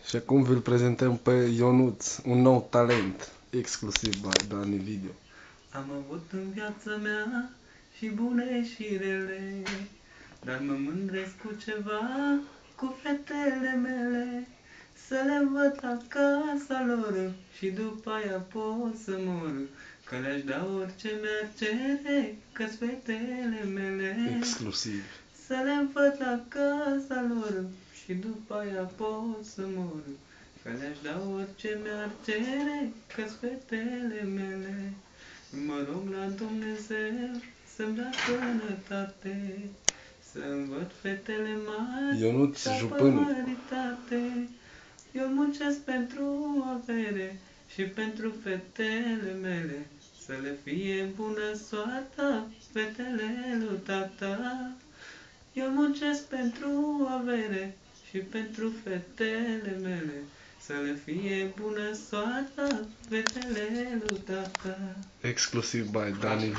Și acum vi-l prezentăm pe Ionuț, un nou talent, exclusiv by Dani Video. Am avut în viața mea și bune și rele, dar mă mândresc cu ceva, cu fetele mele. Să le văd acasă lor și după aia pot să mor, că le-aș da orice mi-ar cere, că-s fetele mele. Exclusiv. Să le văd acasă lor și după aia pot să mor, că le-aș da orice mi-ar cere, că-s fetele mele. Mă rog la Dumnezeu să-mi dea sănătate, să-mi văd fetele mari Ionuț ca Jupânu. paritate. Eu muncesc pentru avere și pentru fetele mele, să le fie bună soarta, fetele lui tata. Eu muncesc pentru avere și pentru fetele mele, să le fie bună soarta, fetele lui tata. Exclusiv by Dani